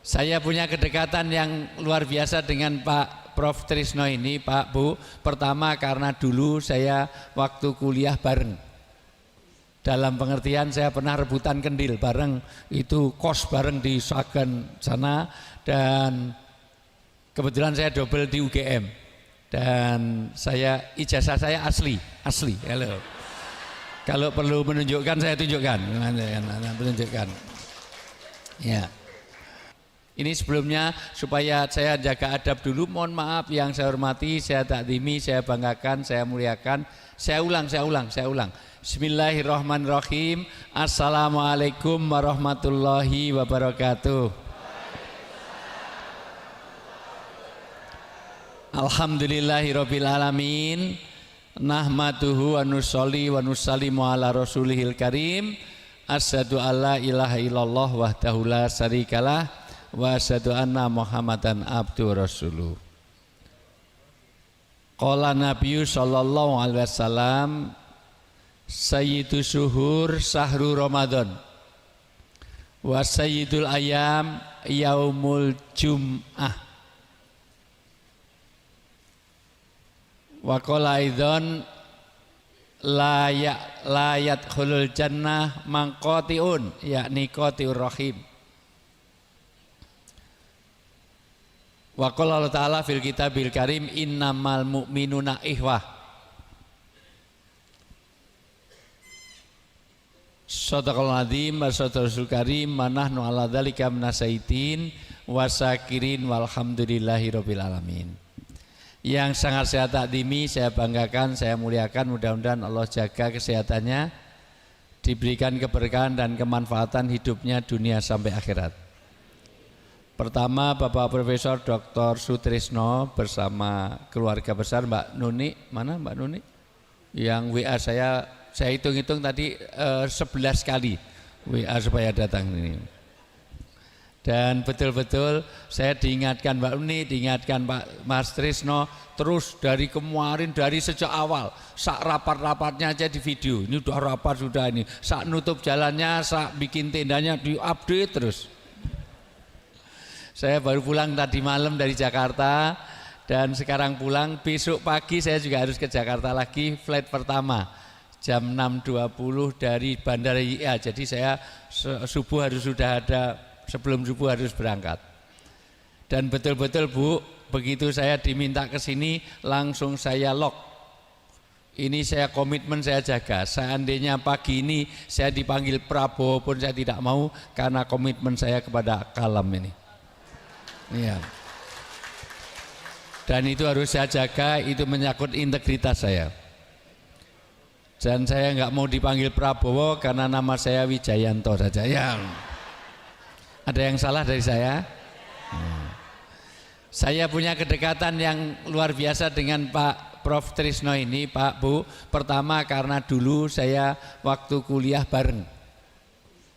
Saya punya kedekatan yang luar biasa dengan Pak Prof. Trisno ini, Pak Bu. Pertama karena dulu saya waktu kuliah bareng. Dalam pengertian saya pernah rebutan kendil bareng, itu kos bareng di Sagan sana, dan kebetulan saya double di UGM. Dan saya ijazah saya asli. Halo. Kalau perlu menunjukkan saya tunjukkan. Menunjukkan. Ya. Ini sebelumnya supaya saya jaga adab dulu, mohon maaf yang saya hormati, saya takdimi, saya banggakan, saya muliakan. Saya ulang. Bismillahirrahmanirrahim. Assalamualaikum warahmatullahi wabarakatuh. Alhamdulillahirabbil alamin. Nahmaduhu wa nusolli wa nusallimu ala rasulihil karim. Asyhadu alla ilaha illallah wahdahu la syarikalah wa asyhadu anna Muhammadan abdu rasuluh. Qala Nabiyyu sallallahu alaihi wasallam, sayyidu syuhur sahru Ramadan wa sayyidul ayam yaumul jum'ah. Wa qala aidzan la yadkhulul jannah mangqatiun, yakni qatiur rahim. Wa qala Allah Ta'ala fil kitabil karim innamal mu'minuna ikhwah. Shadaqallahul azim wa sadaqal karim wa nahnu ala dzalika minasyaitin wasakirin walhamdulillahi rabbil alamin. Yang sangat saya takdimi, saya banggakan, saya muliakan, mudah-mudahan Allah jaga kesehatannya, diberikan keberkahan dan kemanfaatan hidupnya dunia sampai akhirat. Pertama, Bapak Profesor Dr. Sutrisno bersama keluarga besar Mbak Nuni, mana Mbak Nuni? Yang WA saya hitung-hitung tadi 11 kali WA supaya datang ini. Dan betul-betul saya diingatkan Mbak Nuni, diingatkan Pak Mas Trisno, terus dari kemarin, dari sejak awal, sak rapat-rapatnya aja di video, ini udah rapat sudah ini, sak nutup jalannya, sak bikin tendanya di-update terus. Saya baru pulang tadi malam dari Jakarta dan sekarang pulang, besok pagi saya juga harus ke Jakarta lagi, flight pertama jam 6.20 dari Bandara IA. Jadi saya subuh harus sudah ada, sebelum subuh harus berangkat. Dan betul-betul Bu, begitu saya diminta ke sini langsung saya lock. Ini saya komitmen, saya jaga. Seandainya pagi ini saya dipanggil Prabowo pun saya tidak mau, karena komitmen saya kepada kalam ini. Iya. Dan itu harus saya jaga, itu menyangkut integritas saya. Dan saya nggak mau dipanggil Prabowo karena nama saya Wijayanto saja. Ya. Ada yang salah dari saya? Saya punya kedekatan yang luar biasa dengan Pak Prof. Trisno ini, Pak Bu. Pertama karena dulu saya waktu kuliah bareng.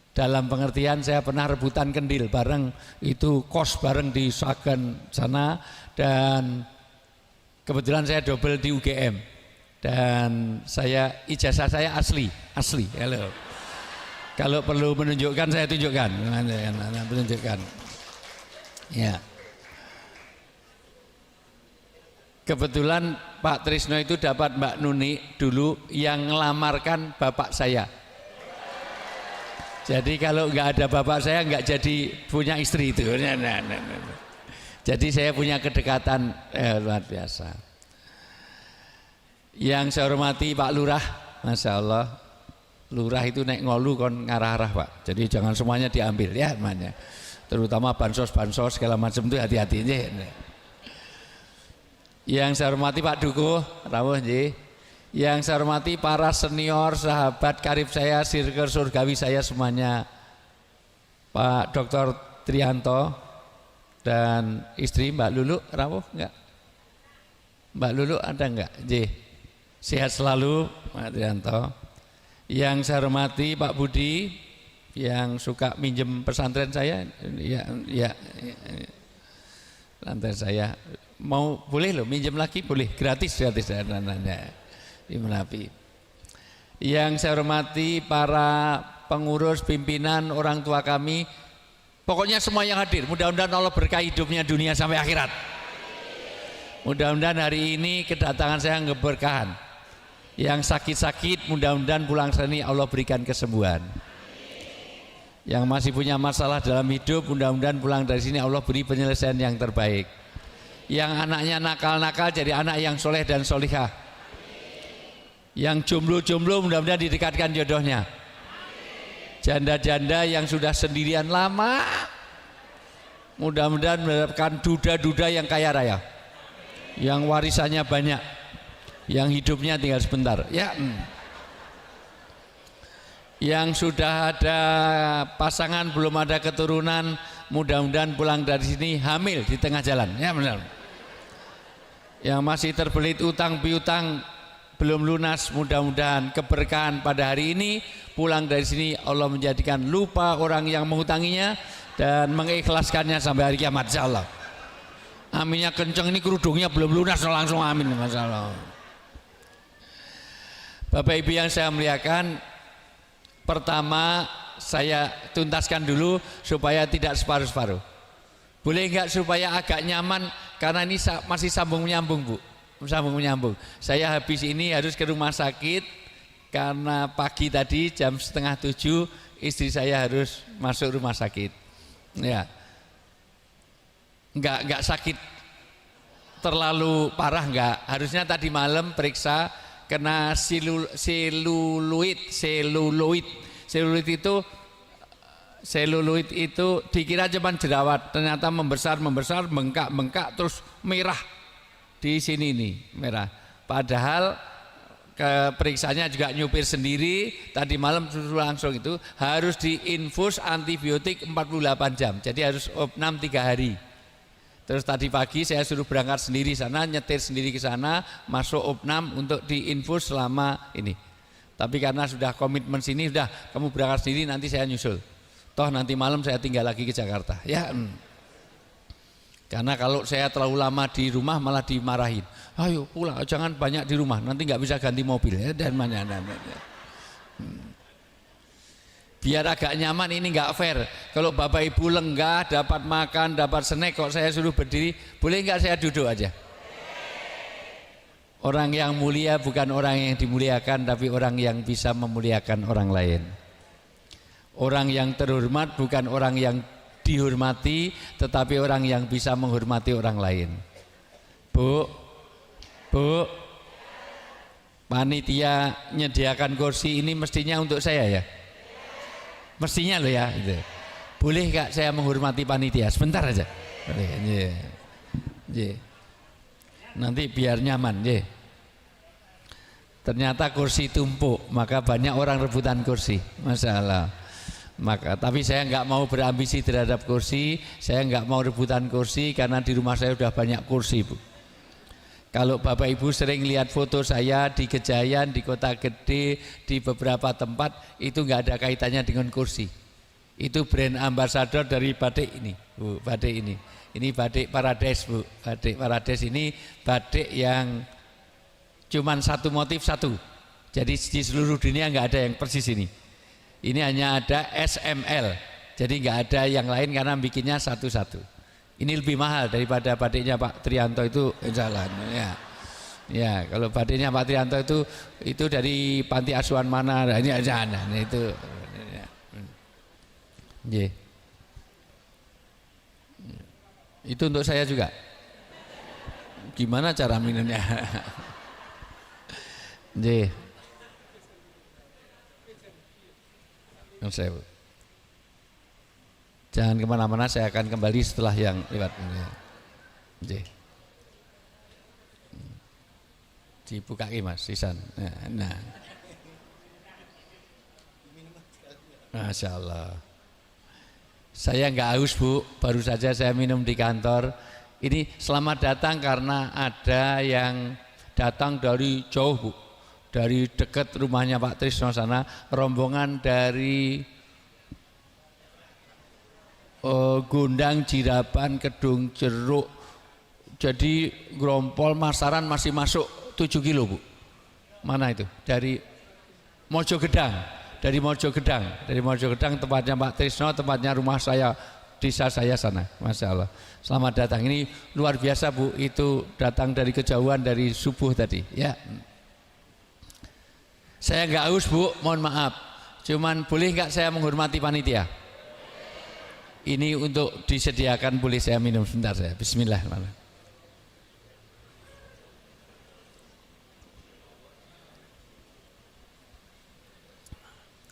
Dalam pengertian saya pernah rebutan kendil bareng, itu kos bareng di Sagan sana, dan kebetulan saya double di UGM. Dan saya ijazah saya asli. Halo. Kalau perlu menunjukkan saya tunjukkan. Menunjukkan. Ya. Kebetulan Pak Trisno itu dapat Mbak Nuni dulu yang ngelamarkan bapak saya. Jadi kalau nggak ada bapak saya nggak jadi punya istri itu. Jadi saya punya kedekatan luar biasa. Yang saya hormati Pak Lurah, Masya Allah. Lurah itu naik ngolu kon ngarah-arah Pak. Jadi jangan semuanya diambil ya namanya. Terutama bansos segala macam itu hati-hati aja. Yang saya hormati Pak Dukuh, rawuh nggih. Yang saya hormati para senior, sahabat karib saya, sirkel surgawi saya semuanya, Pak Dr. Trianto dan istri Mbak Lulu, rawuh enggak? Mbak Lulu ada enggak? Sehat selalu Pak Trianto. Yang saya hormati Pak Budi yang suka minjem pesantren saya, ya. Lantai saya mau boleh loh minjem lagi, boleh gratis nanya. Di Merapi. Yang saya hormati para pengurus, pimpinan, orang tua kami, Pokoknya semua yang hadir, mudah-mudahan Allah berkahi hidupnya dunia sampai akhirat. Mudah-mudahan hari ini kedatangan saya keberkahan. Yang sakit-sakit mudah-mudahan pulang sini Allah berikan kesembuhan. Yang masih punya masalah dalam hidup mudah-mudahan pulang dari sini Allah beri penyelesaian yang terbaik. Yang anaknya nakal-nakal jadi anak yang soleh dan solihah. Yang jomblo-jomblo mudah-mudahan didekatkan jodohnya. Janda-janda yang sudah sendirian lama mudah-mudahan mendapatkan duda-duda yang kaya raya, yang warisannya banyak, yang hidupnya tinggal sebentar ya. Yang sudah ada pasangan belum ada keturunan mudah-mudahan pulang dari sini hamil di tengah jalan ya benar. Yang masih terbelit utang piutang belum lunas mudah-mudahan keberkahan pada hari ini pulang dari sini Allah menjadikan lupa orang yang mengutanginya dan mengikhlaskannya sampai hari kiamat insyaallah. Aminnya kenceng, ini kerudungnya belum lunas langsung amin masalah. Bapak Ibu yang saya muliakan, pertama saya tuntaskan dulu supaya tidak separuh-separuh. Boleh enggak supaya agak nyaman karena ini masih sambung menyambung Bu. Sambung menyambung. Saya habis ini harus ke rumah sakit karena pagi tadi jam 6:30 istri saya harus masuk rumah sakit. Ya, enggak sakit terlalu parah enggak. Harusnya tadi malam periksa kena seluloid itu dikira cuma jerawat, ternyata membesar bengkak terus merah. Di sini nih merah. Padahal periksanya juga nyupir sendiri. Tadi malam langsung itu harus diinfus antibiotik 48 jam. Jadi harus opnam 3 hari. Terus tadi pagi saya suruh berangkat sendiri sana, nyetir sendiri ke sana, masuk opnam untuk diinfus selama ini. Tapi karena sudah komitmen sini, sudah kamu berangkat sendiri, nanti saya nyusul. Toh nanti malam saya tinggal lagi ke Jakarta. Ya. Karena kalau saya terlalu lama di rumah malah dimarahin. Ayo pulang, jangan banyak di rumah, nanti nggak bisa ganti mobil ya, dan mana. Biar agak nyaman, ini nggak fair. Kalau Bapak Ibu lenggah, dapat makan, dapat snack, kok saya suruh berdiri, boleh nggak saya duduk aja? Orang yang mulia bukan orang yang dimuliakan, tapi orang yang bisa memuliakan orang lain. Orang yang terhormat bukan orang yang dihormati, tetapi orang yang bisa menghormati orang lain. Bu, panitia menyediakan kursi ini mestinya untuk saya ya? Mestinya loh ya. Gitu. Boleh gak saya menghormati panitia? Sebentar aja. Nanti biar nyaman. Ternyata kursi tumpuk, maka banyak orang rebutan kursi. Masalah. Tapi saya nggak mau berambisi terhadap kursi, saya nggak mau rebutan kursi karena di rumah saya sudah banyak kursi Bu. Kalau Bapak Ibu sering lihat foto saya di Gejayan, di Kota Gede, di beberapa tempat, itu nggak ada kaitannya dengan kursi. Itu brand ambassador dari batik ini Bu, batik ini. Ini batik Paradise Bu, batik Paradise ini batik yang cuman satu motif satu. Jadi di seluruh dunia nggak ada yang persis ini. Ini hanya ada SML, jadi nggak ada yang lain karena bikinnya satu-satu. Ini lebih mahal daripada batiknya Pak Trianto itu, jalan ya. Ya, kalau batiknya Pak Trianto itu dari panti asuhan mana? Ini aja, itu. Ya. Itu untuk saya juga. Gimana cara minumnya? J. Jangan kemana-mana, saya akan kembali setelah yang lewat ini. Dibuka Mas sisan. Nah. Masya Allah. Saya nggak haus Bu, baru saja saya minum di kantor. Ini selamat datang karena ada yang datang dari jauh Bu. Dari dekat rumahnya Pak Trisno sana, rombongan dari Gondang, Jiraban, Kedung Jeruk, jadi Grompol, Masaran masih masuk 7 kilo Bu. Mana itu? Dari Mojogedang, dari Mojogedang tempatnya Pak Trisno, tempatnya rumah saya desa saya sana. Masya Allah. Selamat datang. Ini luar biasa Bu, itu datang dari kejauhan dari subuh tadi. Ya. Saya nggak haus Bu, mohon maaf. Cuman boleh nggak saya menghormati panitia? Ini untuk disediakan, boleh saya minum sebentar saya. Bismillahirrahmanirrahim.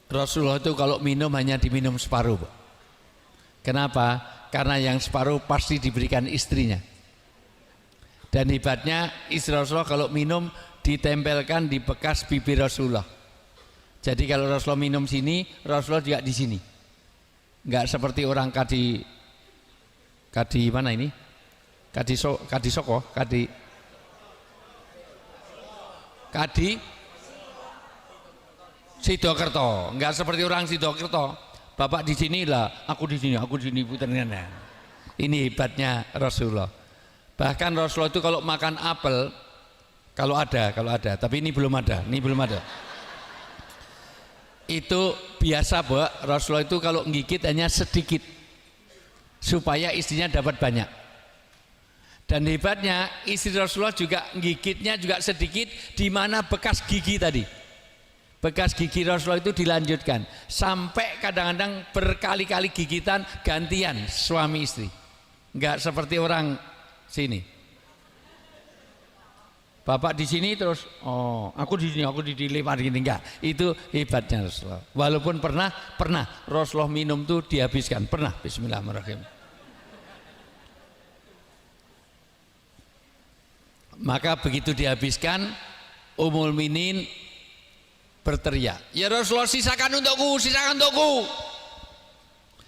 Rasulullah itu kalau minum hanya diminum separuh Bu. Kenapa? Karena yang separuh pasti diberikan istrinya. Dan hebatnya istri Rasulullah kalau minum ditempelkan di bekas bibir Rasulullah. Jadi kalau Rasulullah minum sini, Rasulullah juga di sini. Enggak seperti orang kadi mana ini? Kadi Sidokerto. Enggak seperti orang Sidokerto. Bapak di sini lah, aku di sini putarnya. Ini hebatnya Rasulullah. Bahkan Rasulullah itu kalau makan apel, kalau ada, tapi ini belum ada. Itu biasa Bu, Rasulullah itu kalau menggigit hanya sedikit supaya istrinya dapat banyak. Dan hebatnya istri Rasulullah juga menggigitnya juga sedikit di mana bekas gigi tadi. Bekas gigi Rasulullah itu dilanjutkan sampai kadang-kadang berkali-kali gigitan gantian suami istri. Enggak seperti orang sini. Bapak di sini terus, oh aku di sini, aku dilempar gini, enggak. Itu hebatnya Rasulullah. Walaupun pernah Rasulullah minum tuh dihabiskan, pernah. Bismillahirrahmanirrahim. Maka begitu dihabiskan, Ummul Minin berteriak, ya Rasulullah sisakan untukku.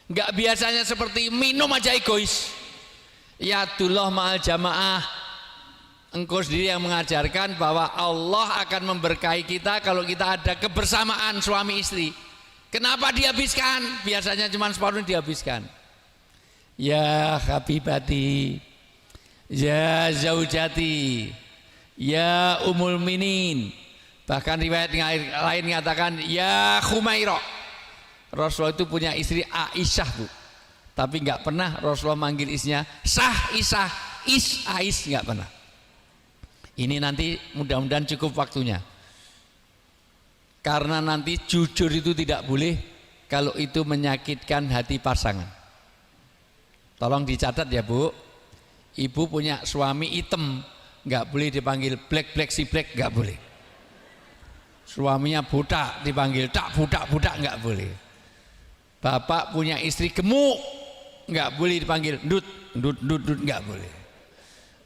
Enggak biasanya seperti minum aja egois. Ya Abdullah ma'al jamaah. Engkau sendiri yang mengajarkan bahwa Allah akan memberkahi kita kalau kita ada kebersamaan suami istri. Kenapa dihabiskan? Biasanya cuma separuh dihabiskan. Ya Habibati, ya Zaujati, ya Ummul Minin. Bahkan riwayat lain mengatakan ya Khumairah. Rasulullah itu punya istri Aisyah Bu. Tapi enggak pernah Rasulullah manggil istrinya Isah, Ais, enggak pernah. Ini nanti mudah-mudahan cukup waktunya. Karena nanti jujur itu tidak boleh kalau itu menyakitkan hati pasangan. Tolong dicatat ya Bu. Ibu punya suami hitam, enggak boleh dipanggil black si black, enggak boleh. Suaminya budak dipanggil tak budak enggak boleh. Bapak punya istri gemuk, enggak boleh dipanggil ndut enggak boleh.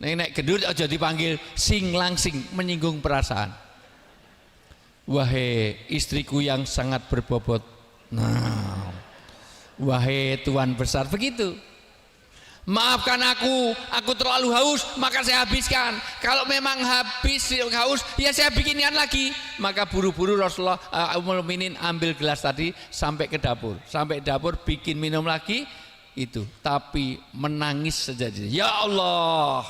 Nek gendut aja dipanggil sing langsing, menyinggung perasaan. Wahai istriku yang sangat berbobot. Nah, wahai Tuhan besar, begitu. Maafkan aku terlalu haus, maka saya habiskan. Kalau memang habis haus, ya saya bikinkan lagi. Maka buru-buru Rasulullah Ummul Minin ambil gelas tadi sampai ke dapur. Sampai dapur bikin minum lagi itu. Tapi menangis saja. Ya Allah,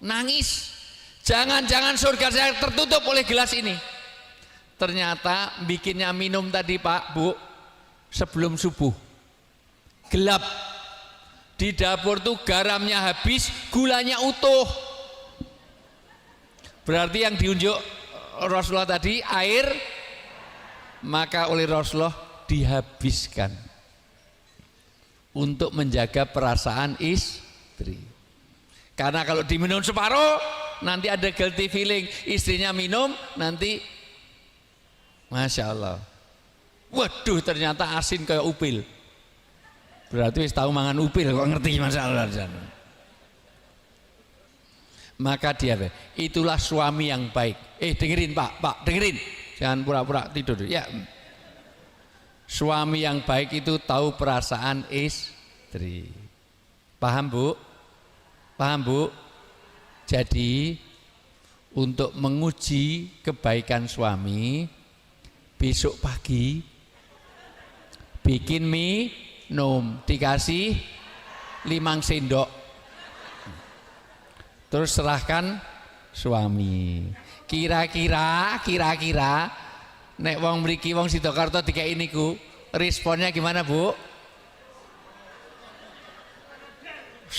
nangis. Jangan-jangan surga saya tertutup oleh gelas ini. Ternyata bikinnya minum tadi Pak, Bu, sebelum subuh. Gelap. Di dapur tuh garamnya habis, gulanya utuh. Berarti yang diunjuk Rasulullah tadi air, maka oleh Rasulullah dihabiskan untuk menjaga perasaan istri. Karena kalau diminum separuh, nanti ada guilty feeling. Istrinya minum, nanti Masya Allah, waduh ternyata asin kayak upil. Berarti wis tahu mangan upil kok ngerti masalah. Maka dia, itulah suami yang baik. Dengerin Pak, dengerin. Jangan pura-pura tidur. Ya. Suami yang baik itu tahu perasaan istri. Paham Bu? Paham Bu? Jadi untuk menguji kebaikan suami, besok pagi bikin minum, dikasih 5 sendok, terus serahkan suami. Kira-kira nek wong mriki wong Sidokarto dikei niku responnya gimana Bu?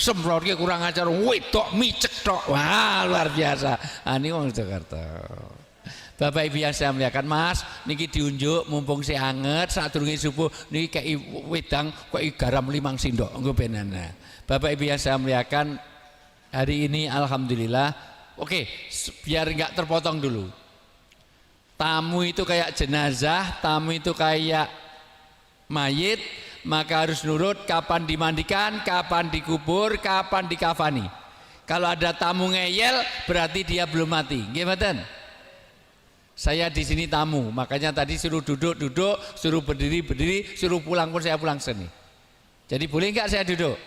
semprot kurang ajar, wedok micek tok. Wah, luar biasa. Ini wong Jakarta. Bapak Ibu yang saya muliakan, Mas, niki diunjuk mumpung si anget sadurunge subuh niki kei wedang kok garam 5 sendok nggo benana. Bapak Ibu yang saya muliakan, hari ini alhamdulillah, oke, biar enggak terpotong dulu. Tamu itu kayak jenazah, tamu itu kayak mayit, maka harus nurut kapan dimandikan, kapan dikubur, kapan dikafani. Kalau ada tamu ngeyel berarti dia belum mati. Gimana? Saya di sini tamu, makanya tadi suruh duduk, suruh berdiri, suruh pulang pun saya pulang sini. Jadi boleh enggak saya duduk?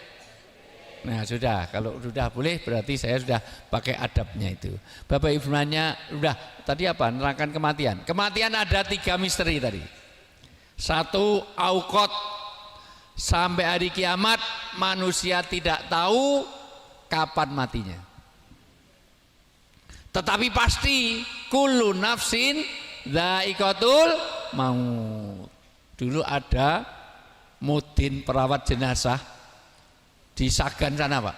Nah sudah, kalau sudah boleh berarti saya sudah pakai adabnya itu. Bapak Ibu nanya, sudah tadi apa? Nerangkan kematian. Kematian ada 3 misteri tadi. 1, aukot, sampai hari kiamat manusia tidak tahu kapan matinya. Tetapi pasti kullu nafsin dha'iqatul maut. Dulu ada mudin perawat jenazah di Sagan sana, Pak.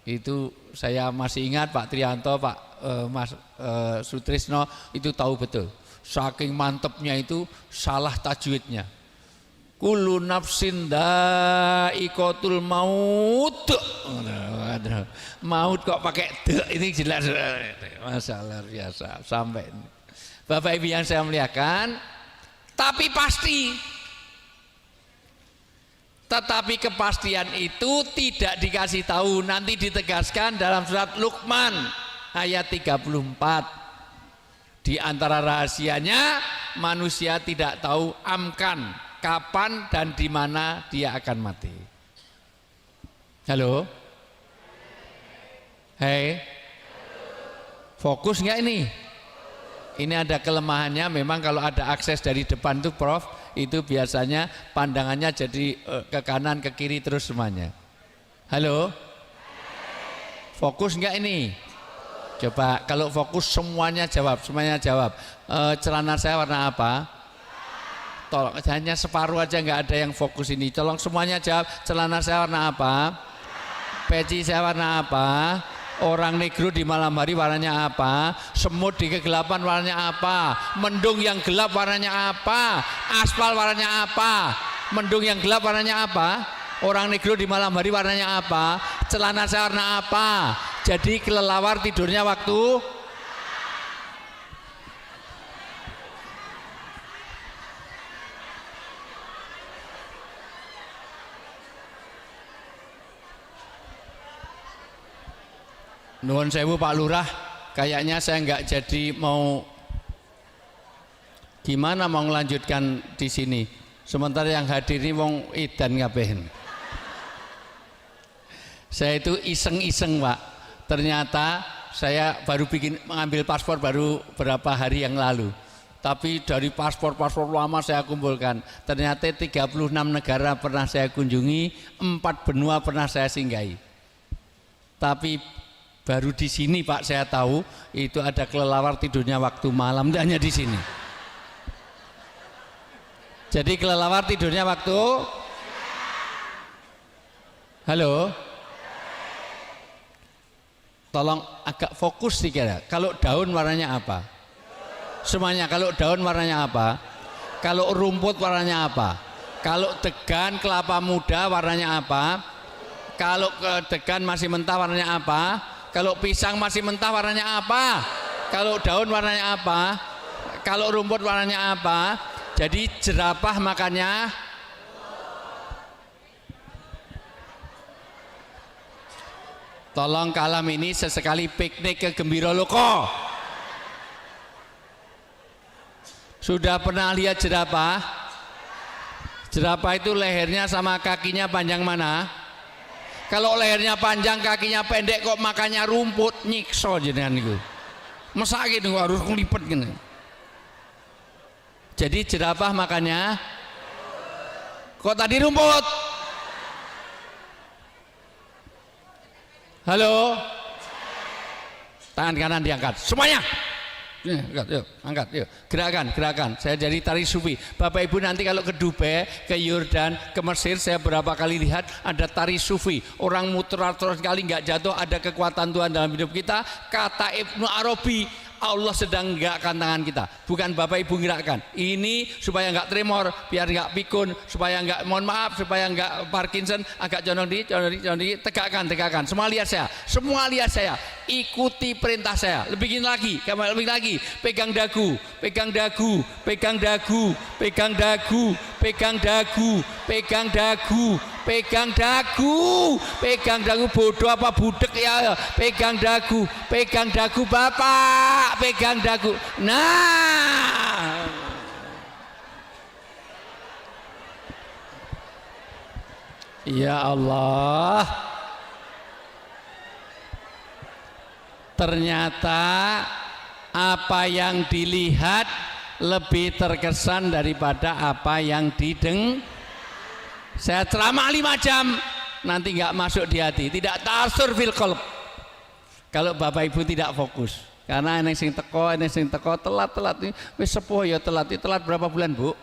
Itu saya masih ingat Pak Trianto, Pak Mas Sutrisno itu tahu betul. Saking mantepnya itu salah tajwidnya. Kullu nafsin dha'iqatul maut. Maut kok pakai de, ini jelas. Masalah biasa sampai ini. Bapak Ibu yang saya muliakan, tapi pasti. Tetapi kepastian itu tidak dikasih tahu, nanti ditegaskan dalam surat Luqman ayat 34. Di antara rahasianya manusia tidak tahu amkan, kapan dan di mana dia akan mati. Halo? Hei? Fokus nggak ini? Ini ada kelemahannya, memang kalau ada akses dari depan tuh Prof, itu biasanya pandangannya jadi ke kanan, ke kiri terus semuanya. Halo? Fokus nggak ini? Coba kalau fokus semuanya jawab, celana saya warna apa? Tolong, hanya separuh aja nggak ada yang fokus ini. Tolong semuanya jawab, celana saya warna apa? Peci saya warna apa? Orang negro di malam hari warnanya apa? Semut di kegelapan warnanya apa? Mendung yang gelap warnanya apa? Aspal warnanya apa? Mendung yang gelap warnanya apa? Orang negro di malam hari warnanya apa? Celana saya warna apa? Jadi kelelawar tidurnya waktu nuwun sewu Pak Lurah, kayaknya saya nggak jadi mau gimana mau melanjutkan di sini. Sementara yang hadir ini wong idan ngapain? Saya itu iseng-iseng Pak. Ternyata saya baru mengambil paspor baru berapa hari yang lalu. Tapi dari paspor-paspor lama saya kumpulkan. Ternyata 36 negara pernah saya kunjungi, 4 benua pernah saya singgahi. Tapi baru di sini Pak saya tahu itu ada kelelawar tidurnya waktu malam, hanya di sini. Jadi kelelawar tidurnya waktu halo, tolong agak fokus dikira. Kalau daun warnanya apa? Semuanya. Kalau daun warnanya apa? Kalau rumput warnanya apa? Kalau degan kelapa muda warnanya apa? Kalau degan masih mentah warnanya apa? Kalau pisang masih mentah warnanya apa? Kalau daun warnanya apa? Kalau rumput warnanya apa? Jadi jerapah makannya tolong kalam ini sesekali piknik ke Gembira Loko. Sudah pernah lihat jerapah? Jerapah itu lehernya sama kakinya panjang mana? Kalau lehernya panjang, kakinya pendek kok makannya rumput, nyikso jenengan itu. Masa gitu harus ngelipet gini. Jadi jerapah makannya kok tadi rumput? Halo? Tangan kanan diangkat. Semuanya. yuk, angkat, yuk. Gerakan. Saya jadi tari sufi. Bapak Ibu nanti kalau ke Dubai, ke Yordan, ke Mesir, saya berapa kali lihat ada tari sufi. Orang muter terus sekali nggak jatuh, ada kekuatan Tuhan dalam hidup kita. Kata Ibnu Arabi, Allah sedang gerakkan tangan kita, bukan Bapak Ibu gerakkan. Ini supaya nggak tremor, biar nggak pikun, supaya nggak, mohon maaf, supaya nggak Parkinson, agak condong di, tegakkan. Semua lihat saya, ikuti perintah saya. Lebih lagi, pegang dagu, bodoh apa budek ya, pegang dagu Bapak, pegang dagu. Nah, ya Allah, ternyata apa yang dilihat lebih terkesan daripada apa yang didengar. Saya ceramah 5 jam, nanti nggak masuk di hati, tidak ta'assur fil qalb. Kalau Bapak Ibu tidak fokus, karena eneng sing teko telat wis sepuh ya telat berapa bulan Bu?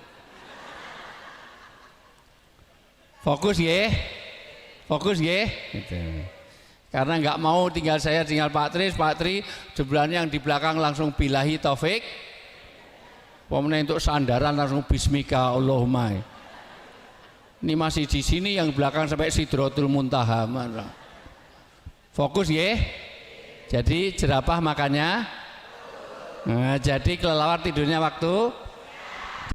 Fokus ya, gitu. Karena nggak mau tinggal Pak Tri jeblannya yang di belakang langsung billahi taufik, pemenang untuk sandaran langsung bismika Allahumma. Ini masih di sini yang belakang sampai Sidratul Muntaha. Fokus ya. Jadi jerapah makannya. Nah, jadi kelelawar tidurnya waktu